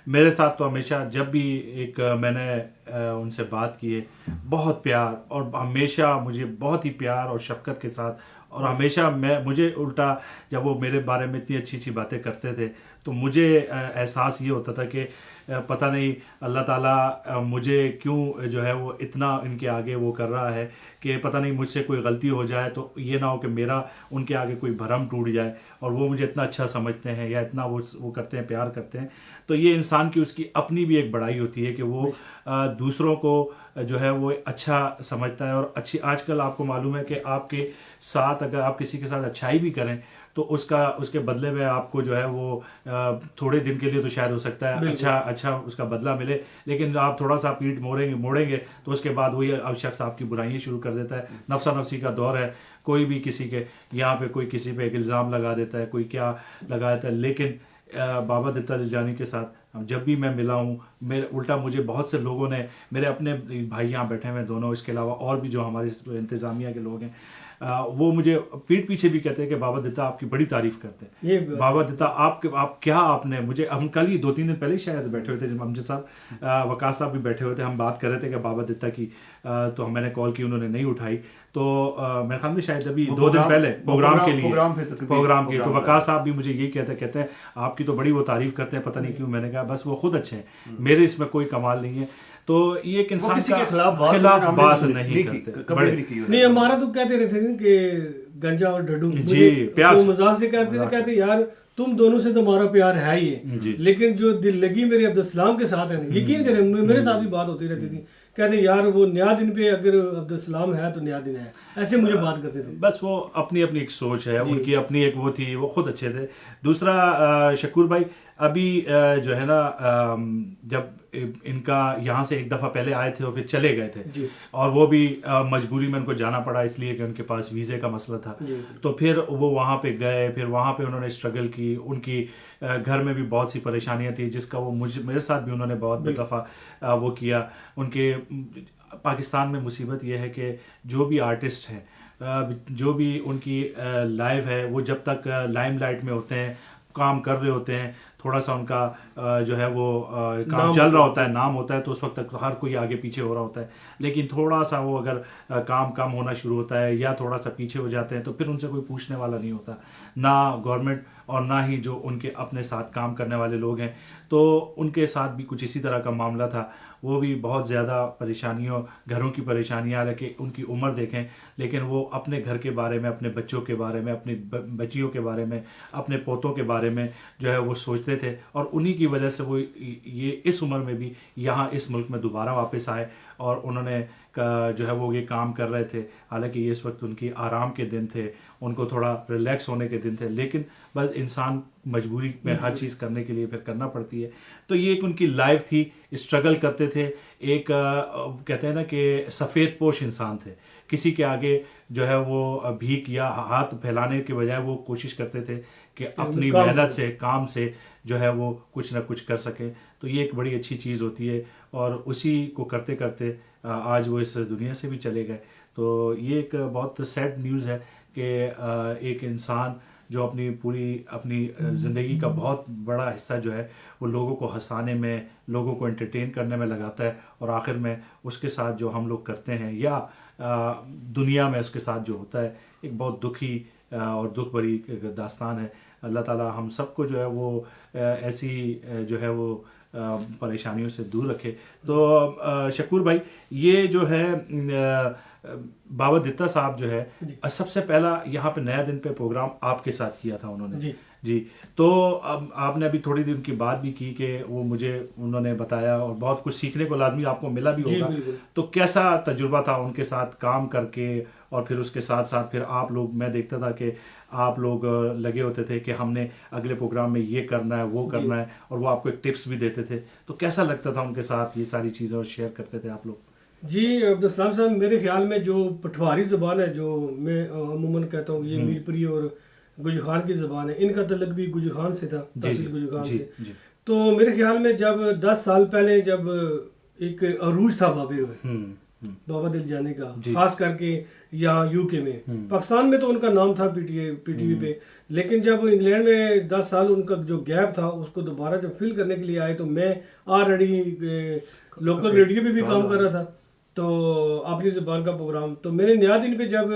میرے ساتھ تو ہمیشہ جب بھی ایک میں نے ان سے بات کی ہے، بہت پیار، اور ہمیشہ مجھے بہت ہی پیار اور شفقت کے ساتھ، اور ہمیشہ مجھے الٹا جب وہ میرے بارے میں اتنی اچھی اچھی باتیں کرتے تھے تو مجھے احساس یہ ہوتا تھا کہ پتہ نہیں اللہ تعالیٰ مجھے کیوں جو ہے وہ اتنا ان کے آگے وہ کر رہا ہے کہ پتہ نہیں مجھ سے کوئی غلطی ہو جائے تو یہ نہ ہو کہ میرا ان کے آگے کوئی بھرم ٹوٹ جائے، اور وہ مجھے اتنا اچھا سمجھتے ہیں یا اتنا وہ کرتے ہیں، پیار کرتے ہیں۔ تو یہ انسان کی اس کی اپنی بھی ایک بڑائی ہوتی ہے کہ وہ دوسروں کو جو ہے وہ اچھا سمجھتا ہے، اور اچھی آج کل آپ کو معلوم ہے کہ آپ کے ساتھ اگر آپ کسی کے ساتھ اچھائی بھی کریں تو اس کے بدلے میں آپ کو جو ہے وہ تھوڑے دن کے لیے تو شاید ہو سکتا ہے اچھا اس کا بدلہ ملے، لیکن آپ تھوڑا سا پیٹ موڑیں گے تو اس کے بعد وہی اب شخص آپ کی برائیاں شروع کر دیتا ہے۔ نفسا نفسی کا دور ہے، کوئی بھی کسی کے یہاں پہ کوئی کسی پہ ایک الزام لگا دیتا ہے، کوئی کیا لگا دیتا ہے، لیکن بابا دتا دلجانی کے ساتھ جب بھی میں ملا ہوں، الٹا مجھے بہت سے لوگوں نے، میرے اپنے بھائی یہاں بیٹھے ہوئے دونوں، اس کے علاوہ اور بھی جو ہمارے انتظامیہ کے لوگ ہیں، وہ مجھے پیٹ پیچھے بھی کہتے ہیں کہ بابا دتا آپ کی بڑی تعریف کرتے ہیں، بابا دتا آپ نے مجھے، ہم کل ہی 2-3 دن پہلے ہی شاید بیٹھے ہوئے تھے، امجد صاحب وقاص صاحب بھی بیٹھے ہوئے تھے، ہم بات کر رہے تھے کہ بابا دتا کی، تو میں نے کال کی، انہوں نے نہیں اٹھائی، تو میرے خیال میں شاید ابھی 2 دن پہلے پروگرام کے تو وقاص صاحب بھی مجھے یہی کہتے ہیں آپ کی تو بڑی وہ تعریف کرتے ہیں، پتہ نہیں کیوں۔ میں نے کہا بس وہ خود اچھے ہیں، میرے اس میں کوئی کمال نہیں ہے، تو یہ ایک انسان کے خلاف بات نہیں کرتے۔ نہیں ہمارا تو کہتے رہتے تھے کہ گنجا اور ڈڈو، جی پیار مزاق سے کہتے یار تم دونوں سے تو ہمارا پیار ہے ہی ہے، لیکن جو دل لگی میرے عبدالسلام کے ساتھ ہے، یقین کریں میرے ساتھ بھی بات ہوتی رہتی تھی کہتے ہیں یار وہ نیا دن پہ اگر عبدالسلام ہے تو نیا دن ہے، ایسے مجھے بات کرتے تھے. بس وہ اپنی اپنی ایک سوچ ہے، ان کی اپنی ایک وہ تھی، وہ خود اچھے تھے. دوسرا شکور بھائی ابھی جو ہے نا جب ان کا یہاں سے ایک دفعہ پہلے آئے تھے اور پھر چلے گئے تھے، اور وہ بھی مجبوری میں ان کو جانا پڑا اس لیے کہ ان کے پاس ویزے کا مسئلہ تھا. تو پھر وہ وہاں پہ گئے، پھر وہاں پہ انہوں نے اسٹرگل کی، ان کی گھر میں بھی بہت سی پریشانیاں تھیں جس کا وہ میرے ساتھ بھی انہوں نے بہت دفعہ وہ کیا. ان کے پاکستان میں مصیبت یہ ہے کہ جو بھی آرٹسٹ ہیں، جو بھی ان کی لائف ہے، وہ جب تک لائم لائٹ میں ہوتے ہیں، کام کر رہے ہوتے ہیں، تھوڑا سا ان کا جو ہے وہ کام چل رہا ہوتا ہے، نام ہوتا ہے، تو اس وقت تک ہر کوئی آگے پیچھے ہو رہا ہوتا ہے. لیکن تھوڑا سا وہ اگر کام کم ہونا شروع ہوتا ہے یا تھوڑا سا پیچھے ہو جاتے ہیں تو پھر ان سے کوئی پوچھنے والا نہیں ہوتا، نہ گورنمنٹ اور نہ ہی جو ان کے اپنے ساتھ کام کرنے والے لوگ ہیں. تو ان کے ساتھ بھی کچھ اسی طرح کا معاملہ تھا. وہ بھی بہت زیادہ پریشانیوں، گھروں کی پریشانیاں، حالانکہ ان کی عمر دیکھیں، لیکن وہ اپنے گھر کے بارے میں، اپنے بچوں کے بارے میں، اپنی بچیوں کے بارے میں، اپنے پوتوں کے بارے میں جو ہے وہ سوچتے تھے. اور انہی کی وجہ سے وہ یہ اس عمر میں بھی یہاں اس ملک میں دوبارہ واپس آئے اور انہوں نے جو ہے وہ یہ کام کر رہے تھے. حالانکہ یہ اس وقت ان کی آرام کے دن تھے، ان کو تھوڑا ریلیکس ہونے کے دن تھے، لیکن بس انسان مجبوری میں ہر چیز کرنے کے لیے پھر کرنا پڑتی ہے. تو یہ ایک ان کی لائف تھی، اسٹرگل کرتے تھے. ایک کہتے ہیں نا کہ سفید پوش انسان تھے، کسی کے آگے جو ہے وہ بھیک یا ہاتھ پھیلانے کے بجائے وہ کوشش کرتے تھے کہ اپنی محنت سے، کام سے جو ہے وہ کچھ نہ کچھ کر سکیں. تو یہ ایک بڑی اچھی چیز ہوتی ہے، اور اسی کو کرتے کرتے آج وہ اس دنیا سے بھی چلے گئے. تو یہ ایک بہت سیڈ نیوز ہے کہ ایک انسان جو اپنی زندگی کا بہت بڑا حصہ جو ہے وہ لوگوں کو ہنسانے میں، لوگوں کو انٹرٹین کرنے میں لگاتا ہے، اور آخر میں اس کے ساتھ جو ہم لوگ کرتے ہیں یا دنیا میں اس کے ساتھ جو ہوتا ہے، ایک بہت دکھی اور دکھ بھری داستان ہے. اللہ تعالی ہم سب کو جو ہے وہ ایسی جو ہے وہ پریشانیوں سے دور رکھے. تو شکور بھائی، یہ جو ہے بابا دتا صاحب جو ہے سب سے پہلا یہاں پہ نیا دن پہ پروگرام آپ کے ساتھ کیا تھا انہوں نے. جی تو اب آپ نے ابھی تھوڑی دیر کی بات بھی کی کہ وہ مجھے انہوں نے بتایا، اور بہت کچھ سیکھنے کو لازمی آپ کو ملا بھی ہوگا. تو کیسا تجربہ تھا ان کے ساتھ کام کر کے، اور پھر اس کے ساتھ ساتھ پھر آپ لوگ، میں دیکھتا تھا کہ آپ لوگ لگے ہوتے تھے کہ ہم نے اگلے پروگرام میں یہ کرنا ہے، وہ کرنا ہے، اور وہ آپ کو ایک ٹپس بھی دیتے تھے. تو کیسا لگتا تھا ان کے ساتھ یہ ساری چیزیں اور شیئر کرتے تھے آپ لوگ؟ جی عبدالسلام صاحب، میرے خیال میں جو پٹواری زبان ہے، جو میں عموماً کہتا ہوں یہ میر پوری اور گجو خان کی زبان ہے، ان کا تعلق بھی گجو خان سے تھا، تحصیل گجو خان سے. تو میرے خیال میں جب 10 سال پہلے جب ایک عروج تھا بابا دل جانی کا، خاص کر کے یہاں یو کے میں، پاکستان میں تو ان کا نام تھا پی ٹی وی پہ، لیکن جب انگلینڈ میں 10 سال ان کا جو گیپ تھا اس کو دوبارہ جب فل کرنے کے لیے آئے، تو میں آلریڈی لوکل ریڈیو پہ بھی کام کر رہا تھا، تو اپنی زبان کا پروگرام. تو میں نے نیا دن پہ جب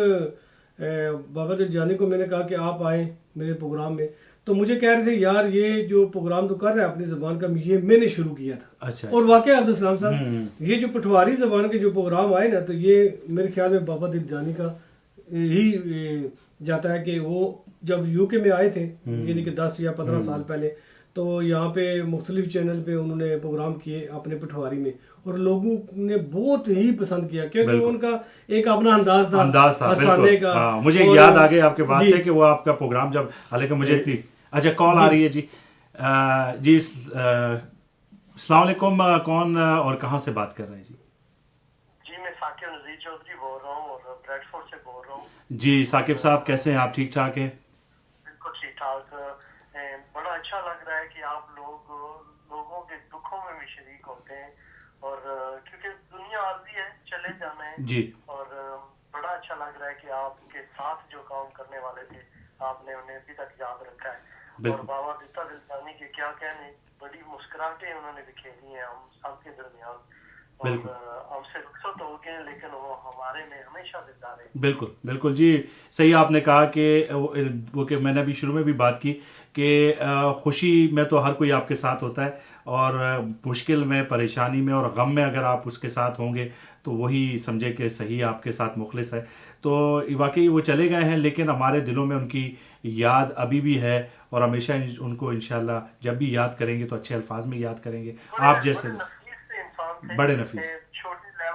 بابا دل جانی کو میں نے کہا کہ آپ آئیں میرے پروگرام میں، تو مجھے کہہ رہے تھے یار یہ جو پروگرام تو کر رہے ہیں اپنی زبان کا، یہ میں نے شروع کیا تھا. اور واقعہ عبدالسلام صاحب، یہ جو پٹواری زبان کے جو پروگرام آئے نا، تو یہ میرے خیال میں بابا دل جانی کا ہی جاتا ہے کہ وہ جب یو کے میں آئے تھے، یعنی کہ 10 یا 15 سال پہلے، تو یہاں پہ مختلف چینل پہ انہوں نے پروگرام کیے اپنے پٹواری میں، اور لوگوں نے بہت ہی پسند کیا، کیونکہ ان کا ایک اپنا انداز تھا ہنسانے کا. مجھے یاد آ گیا آپ کے بات سے کہ وہ آپ کا پروگرام جب، حالانکہ مجھے اتنی اچھا کال آ رہی ہے. جی السلام علیکم، کون اور کہاں سے بات کر رہے ہیں؟ جی میں ثاقب نذیر چودھری بول رہا ہوں اور بریڈ فورڈ سے بول رہا ہوں. جی ثاقب صاحب کیسے ہیں آپ؟ ٹھیک ٹھاک ہیں؟ بالکل ٹھیک ٹھاک. بڑا اچھا لگ رہا ہے کہ آپ لوگوں کے دکھوں میں بھی شریک ہوتے ہیں، اور کیونکہ دنیا عارضی ہے، چلے جانا ہے. جی. اور بڑا اچھا لگ رہا ہے کہ آپ کے ساتھ جو کام کرنے والے تھے آپ نے انہیں ابھی تک یاد رکھا ہے. اور بابا دتا دل جانی کے کیا کہنے، بڑی مسکراہٹیں انہوں نے بکھیری ہیں ہم سب کے درمیان، اور ہم سے رخصت ہو گئے لیکن وہ ہمارے میں ہمیشہ زندہ رہے. بالکل بالکل جی صحیح آپ نے کہا کہ وہ کہ میں نے ابھی شروع میں بھی بات کی کہ خوشی میں تو ہر کوئی آپ کے ساتھ ہوتا ہے، اور مشکل میں، پریشانی میں اور غم میں اگر آپ اس کے ساتھ ہوں گے تو وہی سمجھے کہ صحیح آپ کے ساتھ مخلص ہے. تو واقعی وہ چلے گئے ہیں، لیکن ہمارے دلوں میں ان کی یاد ابھی بھی ہے، اور ہمیشہ ان کو انشاءاللہ جب بھی یاد کریں گے تو اچھے الفاظ میں یاد کریں گے. آپ جیسے بڑے نفیس چھوٹے لیول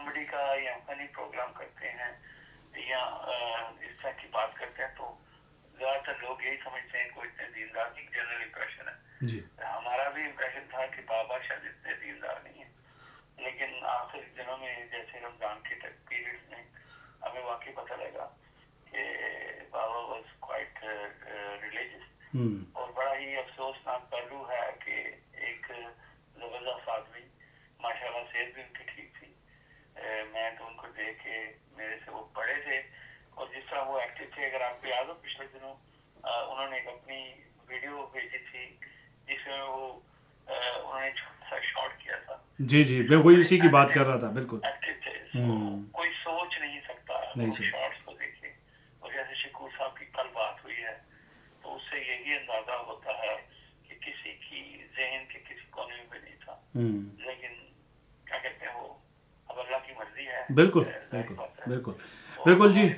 کامیڈی کا یا فنی پروگرام کرتے ہیں یا اس طرح کی بات کرتے ہیں تو زیادہ تر لوگ یہی سمجھتے ہیں کوئی اتنے دیندار کی جنرل امپریشن ہے. جی ہمارا بھی امپریشن تھا کہ بابا شاید اتنے دیندار نہیں ہیں، لیکن آخر دنوں میں جیسے رمضان کے پیریڈ میں ہمیں واقعی پتہ لگا کہ بابا واز کوائٹ ریلیجس. اور بڑا ہی افسوسناک پہلو ہے کہ ایک زبردست آدمی، ماشاء اللہ صحت بھی ان کی ٹھیک تھی، میں تو ان کو دیکھ کے میرے سے وہ بڑے تھے اور جس طرح وہ ایکٹیو تھے. اگر آپ کو یاد ہو پچھلے دنوں انہوں نے ایک اپنی ویڈیو بھیجی تھی جس میں وہ انہوں نے چھوٹا سا شارٹ کیا تھا. جی جی میں وہی اسی کی بات کر رہا تھا. بالکل ایکٹیو تھے. کوئی سوچ نہیں سکتا شارٹس کو دیکھے. اور جیسے شکور صاحب کی کل بات ہوئی ہے تو اس سے یہی اندازہ ہوتا ہے کہ کسی کی ذہن کے کسی کونے میں نہیں تھا. لیکن کیا کہتے ہیں وہ اب اللہ کی مرضی ہے. بالکل بالکل بالکل بالکل. جی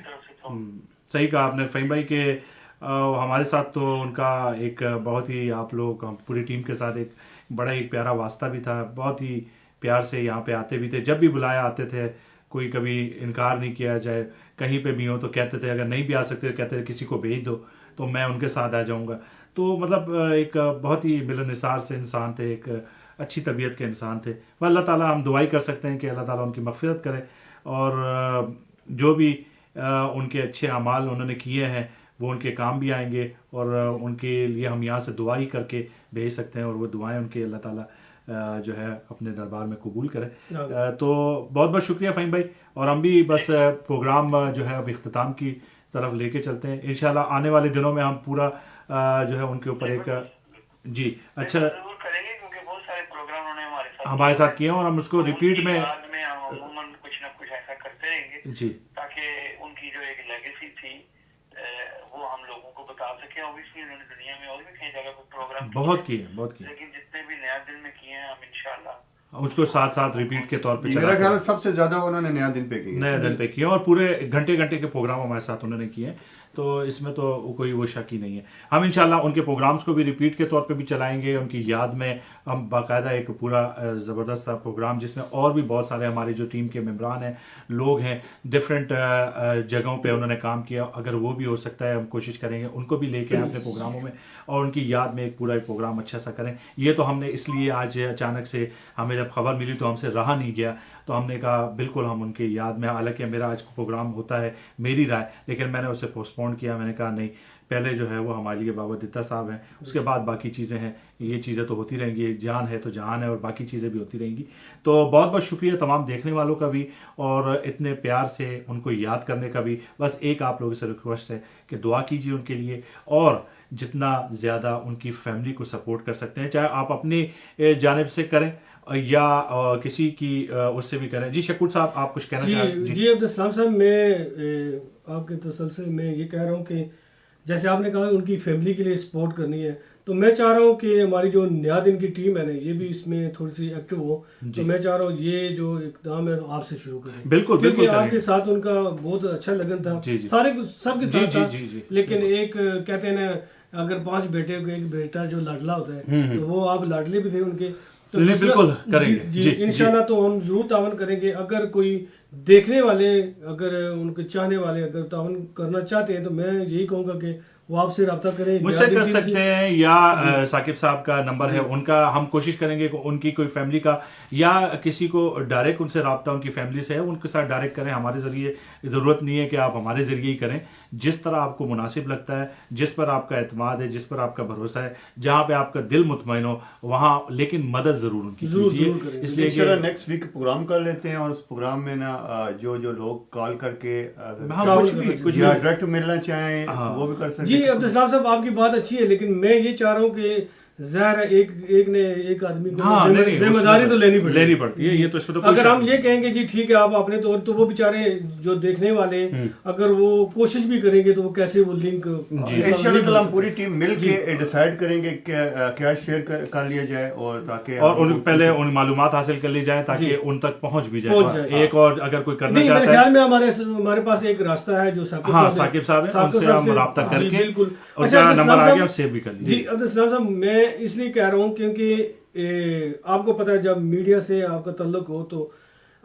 صحیح کہا آپ نے فہیم بھائی کہ ہمارے ساتھ تو ان کا ایک بہت ہی آپ لوگ پوری ٹیم کے ساتھ ایک بڑا ہی پیارا واسطہ بھی تھا. بہت ہی پیار سے یہاں پہ آتے بھی تھے، جب بھی بلایا آتے تھے، کوئی کبھی انکار نہیں کیا. جائے کہیں پہ بھی ہو تو کہتے تھے اگر نہیں بھی آ سکتے کہتے تھے کسی کو بھیج دو تو میں ان کے ساتھ آ جاؤں گا. تو مطلب ایک بہت ہی ملن نثار سے انسان تھے، ایک اچھی طبیعت کے انسان تھے. وہ اللہ تعالیٰ ہم دعائی کر سکتے ہیں کہ اللہ تعالیٰ ان کی مغفرت کرے اور جو بھی ان کے اچھے اعمال انہوں نے کیے ہیں وہ ان کے کام بھی آئیں گے اور ان کے لیے ہم یہاں سے دعائی کر کے بھیج سکتے ہیں اور وہ دعائیں ان کے اللہ تعالیٰ جو ہے اپنے دربار میں قبول کرے. تو بہت بہت شکریہ فہیم بھائی. اور ہم بھی بس پروگرام جو ہے اب اختتام کی طرف لے کے چلتے ہیں. انشاءاللہ آنے والے دنوں میں ہم پورا جو ہے ان کے اوپر ایک جی اچھا ضرور کریں گے کیونکہ بہت سارے پروگرام انہوں نے ہمارے ساتھ کیے ہیں اور ہم اس کو ریپیٹ میں عموماً کچھ نہ کچھ ایسا کرتے رہیں گے جی تاکہ ان کی جو ایک لیگیسی تھی وہ ہم لوگوں کو بتا سکیں. اوبیسلی انہوں نے دنیا میں اور بھی کئی جگہ پہ پروگرام بہت کیے لیکن جتنے بھی نیا دن میں کیے ہیں ہم انشاءاللہ اس کو ساتھ ساتھ ریپیٹ کے طور پہ میرا خیال ہے سب سے زیادہ انہوں نے نیا دن پہ کیا، نیا دن پہ کیا اور پورے گھنٹے گھنٹے کے پروگرام ہمارے ساتھ انہوں نے کیے ہیں. تو اس میں تو کوئی وہ شک ہی نہیں ہے. ہم انشاءاللہ ان کے پروگرامز کو بھی ریپیٹ کے طور پہ بھی چلائیں گے. ان کی یاد میں ہم باقاعدہ ایک پورا زبردست پروگرام جس میں اور بھی بہت سارے ہمارے جو ٹیم کے ممبران ہیں، لوگ ہیں، ڈفرینٹ جگہوں پہ انہوں نے کام کیا. اگر وہ بھی ہو سکتا ہے ہم کوشش کریں گے ان کو بھی لے کے آئیں اپنے پروگراموں میں اور ان کی یاد میں ایک پورا ایک پروگرام اچھا سا کریں. یہ تو ہم نے اس لیے آج اچانک سے ہمیں جب خبر ملی تو ہم سے رہا نہیں گیا تو ہم نے کہا بالکل ہم ان کی یاد میں، حالانکہ میرا آج پروگرام ہوتا ہے میری رائے لیکن میں نے اسے پوسٹ پون کیا. میں نے کہا نہیں، پہلے جو ہے وہ ہمارے لیے بابا دتا صاحب ہیں، اس کے بعد باقی چیزیں ہیں. یہ چیزیں تو ہوتی رہیں گی، جان ہے تو جہان ہے اور باقی چیزیں بھی ہوتی رہیں گی. تو بہت بہت شکریہ تمام دیکھنے والوں کا بھی اور اتنے پیار سے ان کو یاد کرنے کا بھی. بس ایک آپ لوگوں سے ریکویسٹ ہے کہ دعا کیجیے ان کے لیے اور جتنا زیادہ ان کی فیملی کو سپورٹ کر سکتے ہیں، چاہے آپ اپنی جانب سے کریں یا کسی کی اس سے بھی کریں. جی شکور صاحب آپ کچھ کہنا چاہیں؟ جی عبدالسلام صاحب، میں آپ کے تسلسل میں یہ کہہ رہا ہوں کہ جیسے آپ نے کہا ان کی فیملی کے لیے سپورٹ کرنی ہے تو میں چاہ رہا ہوں کہ ہماری جو نیا دن کی ٹیم ہے نا یہ بھی اس میں تھوڑی سی ایکٹیو ہو. تو میں چاہ رہا ہوں یہ جو اقدام ہے آپ سے شروع کریں. بالکل کیونکہ آپ کے ساتھ ان کا بہت اچھا لگن تھا، سارے سب کے ساتھ تھا. لیکن ایک کہتے ہیں نا اگر 5 بیٹے کو ایک بیٹا جو لاڈلا ہوتا ہے تو وہ آپ لاڈلے بھی تھے ان کے. تو بالکل کریں گے جی انشاءاللہ. تو ہم ضرور تعاون کریں گے. اگر کوئی دیکھنے والے، اگر ان کے چاہنے والے اگر تعاون کرنا چاہتے ہیں تو میں یہی کہوں گا کہ وہ آپ سے رابطہ کریں. مجھ سے کر سکتے ہیں یا ثاقب صاحب کا نمبر ہے ان کا، ہم کوشش کریں گے کہ ان کی کوئی فیملی کا یا کسی کو ڈائریکٹ ان سے رابطہ ان کی فیملی سے ہے ان کے ساتھ ڈائریکٹ کریں. ہمارے ذریعے ضرورت نہیں ہے کہ آپ ہمارے ذریعے ہی کریں. جس طرح آپ کو مناسب لگتا ہے، جس پر آپ کا اعتماد ہے، جس پر آپ کا بھروسہ ہے، جہاں پہ آپ کا دل مطمئن ہو وہاں، لیکن مدد ضرور ان کی کیجیے. اس لیے کہ نیکسٹ ویک پروگرام کر لیتے ہیں اور اس پروگرام میں نا جو لوگ کال کر کے کچھ بھی ڈائریکٹ ملنا چاہیں وہ بھی کر سکتے ہیں. جی عبدالسلام صاحب آپ کی بات اچھی ہے لیکن میں یہ چاہ رہا ہوں کہ ظاہر ہے ایک آدمی کو ذمہ داری تو لینی پڑتی ہے. یہ تو اس میں تو اگر ہم یہ کہیں گے جی ٹھیک ہے آپ اپنے طور تو وہ بیچارے جو دیکھنے والے اگر وہ کوشش بھی کریں گے تو وہ کیسے وہ لنک. انشاءاللہ ہم پوری ٹیم مل کے ڈیسائیڈ کریں گے کیا شیئر کر لیا جائے اور تاکہ اور پہلے ان معلومات حاصل کر لی جائیں تاکہ ان تک پہنچ بھی جائے. ایک اور اگر کوئی کرنا چاہتا ہے، میرے خیال میں ہمارے پاس ایک راستہ ہے جو ثاقب صاحب ہیں، ان سے ہم رابطہ کر کے ان کا نمبر آ گیا سیو بھی کر لیجیے. جی عبدالسلام صاحب میں اس لیے کہہ رہا ہوں کیونکہ آپ کو پتہ ہے جب میڈیا سے آپ کا تعلق ہو تو